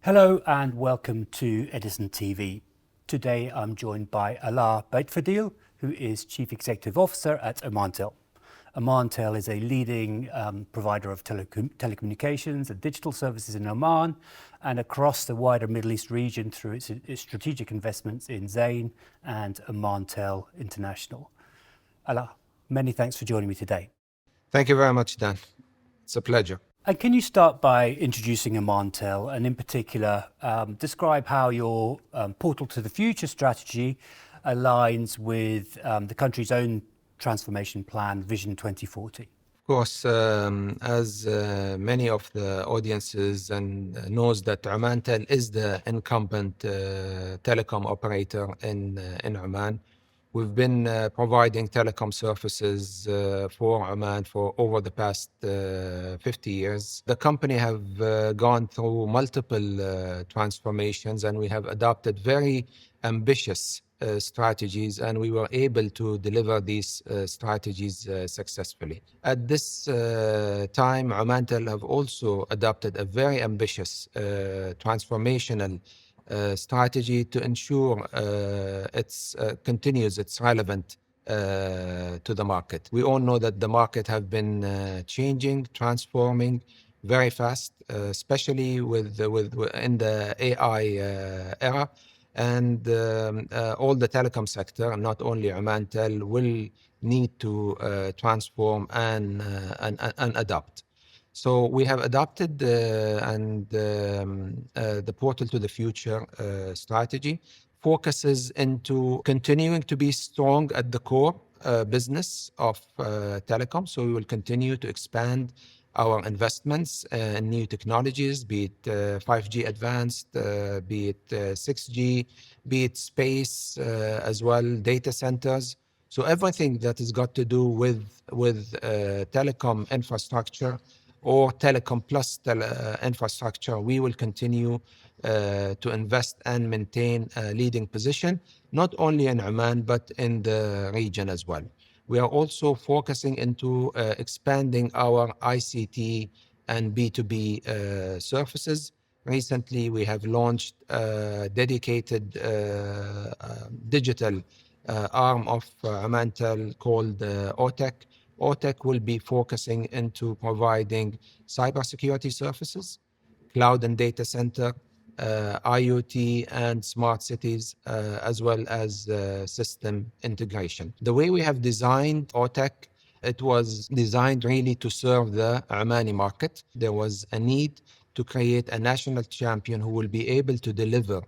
Hello and welcome to Edison TV. Today I'm joined by Aladdin Baitfadhil, who is Chief Executive Officer at Omantel. Omantel is a leading provider of telecommunications and digital services in Oman and across the wider Middle East region through its strategic investments in Zain and Omantel International. Aladdin, many thanks for joining me today. Thank you very much, Dan. It's a pleasure. And can you start by introducing Omantel and in particular describe how your Portal to the Future strategy aligns with the country's own transformation plan, Vision 2040? Of course, as many of the audiences knows that Omantel is the incumbent telecom operator in Oman. We've been providing telecom services for Oman for over the past 50 years. The company have gone through multiple transformations, and we have adopted very ambitious strategies, and we were able to deliver these strategies successfully. At this time, Omantel have also adopted a very ambitious transformational strategy to ensure it continues its relevant to the market. We all know that the market have been changing, transforming very fast, especially in the AI era. And all the telecom sector, not only Omantel, will need to transform and adapt. So we have adopted the Portal to the Future strategy focuses into continuing to be strong at the core business of telecom. So we will continue to expand our investments in new technologies, be it 5G advanced, be it 6G, be it space as well, data centers. So everything that has got to do with telecom infrastructure or telecom plus infrastructure, we will continue to invest and maintain a leading position, not only in Oman, but in the region as well. We are also focusing into expanding our ICT and B2B services. Recently, we have launched a dedicated digital arm of Omantel called Otech. Otech will be focusing into providing cybersecurity services, cloud and data center, IoT and smart cities, as well as system integration. The way we have designed Otech, it was designed really to serve the Omani market. There was a need to create a national champion who will be able to deliver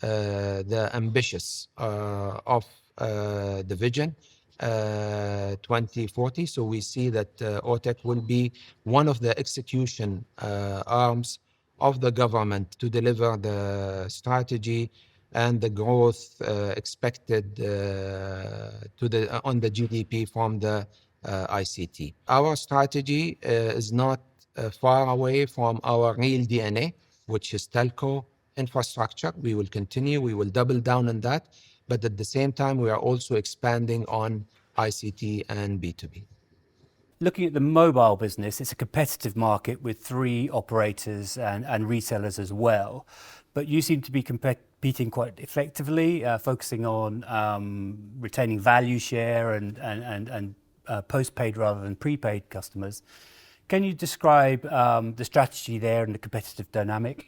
the ambitious of the vision 2040. So we see that Otech will be one of the execution arms of the government to deliver the strategy and the growth expected on the GDP from the ICT. Our strategy is not far away from our real DNA, which is telco infrastructure. We will continue, we will double down on that. But at the same time, we are also expanding on ICT and B2B. Looking at the mobile business, it's a competitive market with 3 operators and resellers as well. But you seem to be competing quite effectively, focusing on retaining value share and postpaid rather than prepaid customers. Can you describe the strategy there and the competitive dynamic?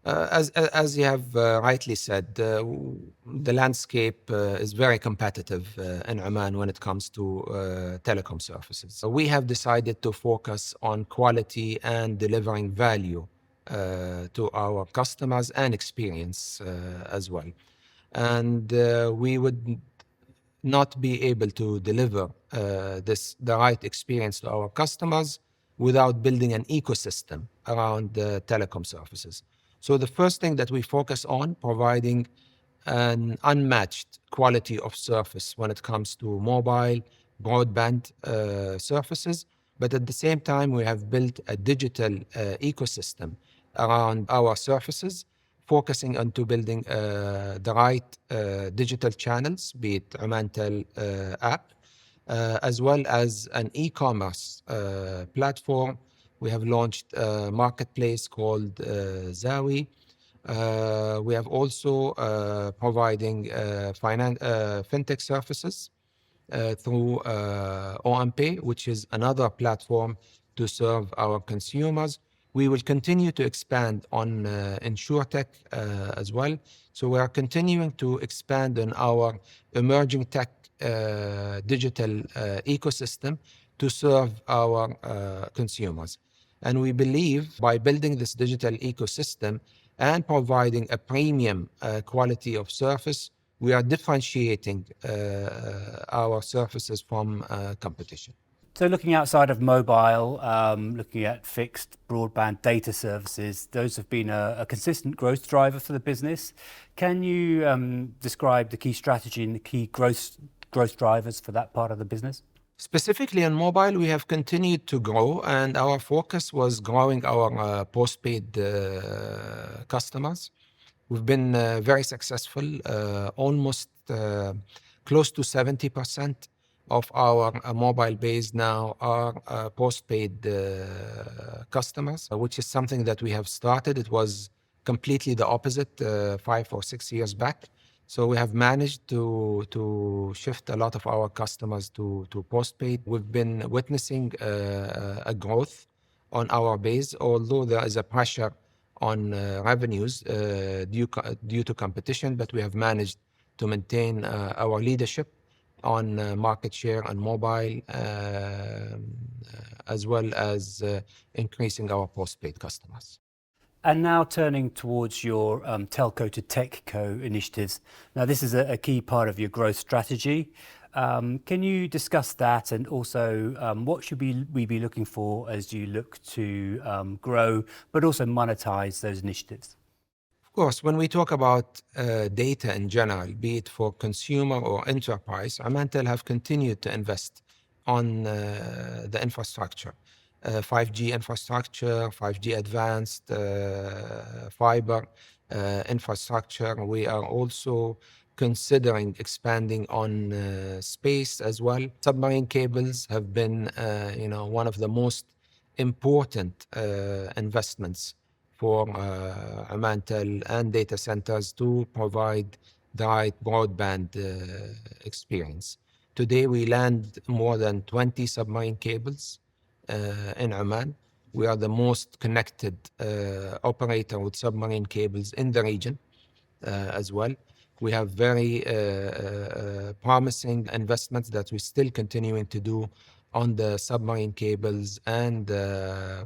As you have rightly said, the landscape is very competitive in Oman when it comes to telecom services. So we have decided to focus on quality and delivering value to our customers and experience as well. And we would not be able to deliver the right experience to our customers without building an ecosystem around telecom services. So the first thing that we focus on, providing an unmatched quality of service when it comes to mobile, broadband services. But at the same time, we have built a digital ecosystem around our services, focusing on to building the right digital channels, be it Omantel app, as well as an e-commerce platform. We have launched a marketplace called Zawi, We have also providing fintech services through OMPay, which is another platform to serve our consumers. We will continue to expand on InsurTech as well. So we are continuing to expand on our emerging tech digital ecosystem to serve our consumers. And we believe by building this digital ecosystem and providing a premium quality of service, we are differentiating our services from competition. So looking outside of mobile, looking at fixed broadband data services, those have been a consistent growth driver for the business. Can you describe the key strategy and the key growth drivers for that part of the business? Specifically on mobile, we have continued to grow, and our focus was growing our postpaid customers. We've been very successful, almost close to 70% of our mobile base now are postpaid customers, which is something that we have started. It was completely the opposite 5 or 6 years back. So we have managed to shift a lot of our customers to postpaid. We've been witnessing a growth on our base, although there is a pressure on revenues due to competition, but we have managed to maintain our leadership on market share on mobile, as well as increasing our postpaid customers. And now turning towards your telco to techco initiatives. Now, this is a key part of your growth strategy. Can you discuss that, and also what should we be looking for as you look to grow, but also monetize those initiatives? Of course, when we talk about data in general, be it for consumer or enterprise, Omantel have continued to invest on the infrastructure. 5G infrastructure, 5G advanced, fibre infrastructure. We are also considering expanding on space as well. Submarine cables have been, one of the most important investments for Omantel and data centers to provide the right broadband experience. Today, we land more than 20 submarine cables in Oman. We are the most connected operator with submarine cables in the region as well. We have very promising investments that we're still continuing to do on the submarine cables and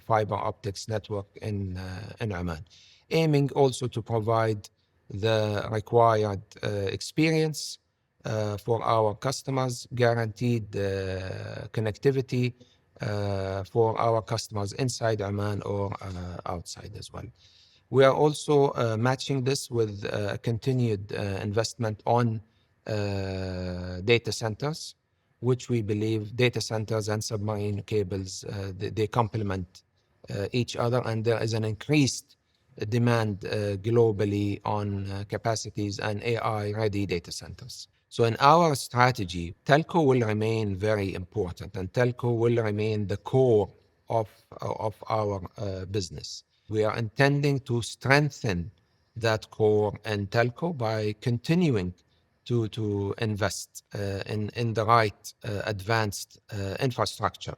fiber optics network in Oman, aiming also to provide the required experience for our customers, guaranteed connectivity for our customers inside Oman or outside as well. We are also matching this with continued investment on data centers, which we believe data centers and submarine cables, they complement each other, and there is an increased demand globally on capacities and AI-ready data centers. So in our strategy, telco will remain very important, and telco will remain the core of our business. We are intending to strengthen that core in telco by continuing to invest in the right advanced infrastructure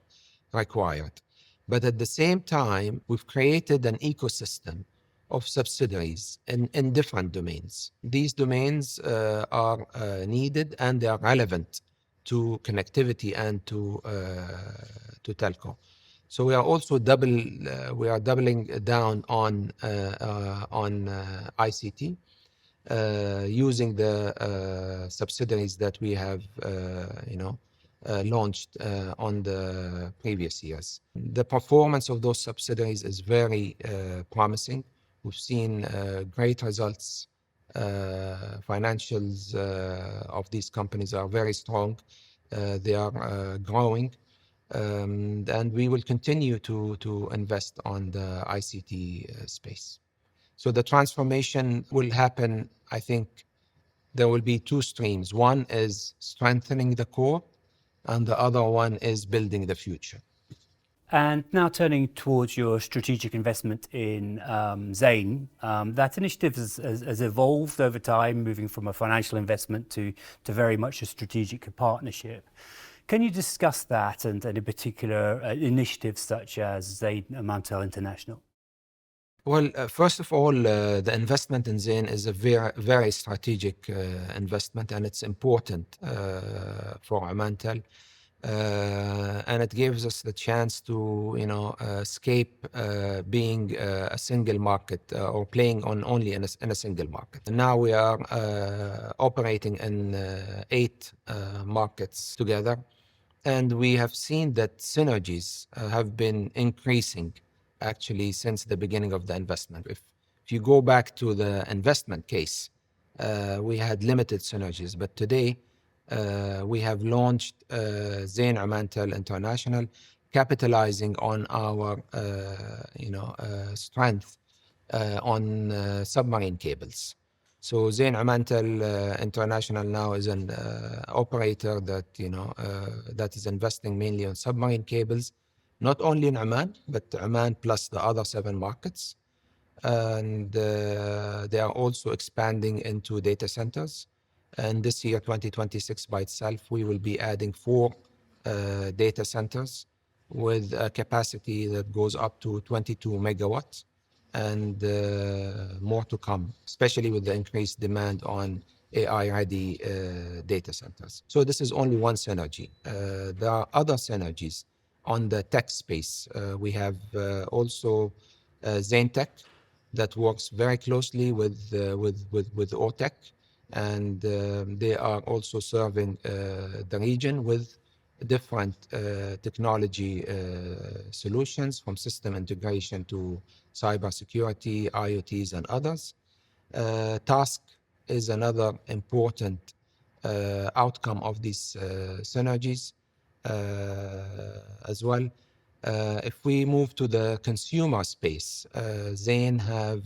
required. But at the same time, we've created an ecosystem of subsidiaries in different domains. These domains are needed and they are relevant to connectivity and to telco. So we are also doubling down on ICT, using the subsidiaries that we have launched on the previous years. The performance of those subsidiaries is very promising. We've seen great results. Financials of these companies are very strong. They are growing. And we will continue to invest on the ICT space. So the transformation will happen, I think there will be two streams. One is strengthening the core, and the other one is building the future. And now turning towards your strategic investment in Zain, that initiative has evolved over time, moving from a financial investment to very much a strategic partnership. Can you discuss that and in particular initiatives such as Zain Omantel International? Well, first of all, the investment in Zain is a very strategic investment, and it's important for Omantel. And it gives us the chance to, escape being a single market or playing on only in a single market. And now we are operating in 8 markets together, and we have seen that synergies have been increasing actually since the beginning of the investment. If you go back to the investment case, we had limited synergies, but today we have launched Zain Omantel International, capitalizing on our strength on submarine cables. So Zain Omantel International now is an operator that that is investing mainly on submarine cables, not only in Oman, but Oman plus the other 7 markets. And they are also expanding into data centers. And this year, 2026 by itself, we will be adding 4 data centers with a capacity that goes up to 22 megawatts, and more to come, especially with the increased demand on AI-ready data centers. So this is only one synergy. There are other synergies on the tech space. We have also Zain Tech that works very closely with Otech, and they are also serving the region with different technology solutions, from system integration to cybersecurity, IoTs, and others. Task is another important outcome of these synergies as well. If we move to the consumer space, Zain have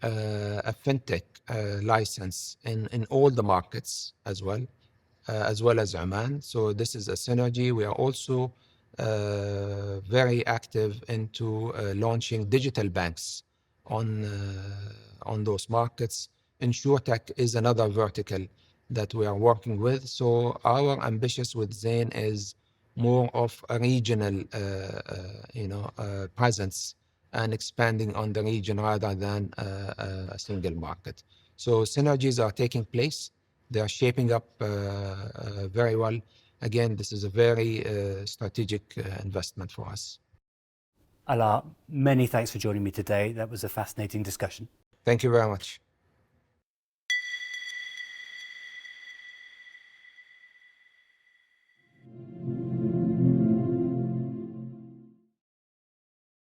a fintech license in all the markets as well as Oman. So this is a synergy. We are also very active into launching digital banks on those markets. InsurTech is another vertical that we are working with. So our ambitions with Zain is more of a regional presence and expanding on the region rather than a single market. So synergies are taking place. They are shaping up very well. Again, this is a very strategic investment for us. Ala, many thanks for joining me today. That was a fascinating discussion. Thank you very much.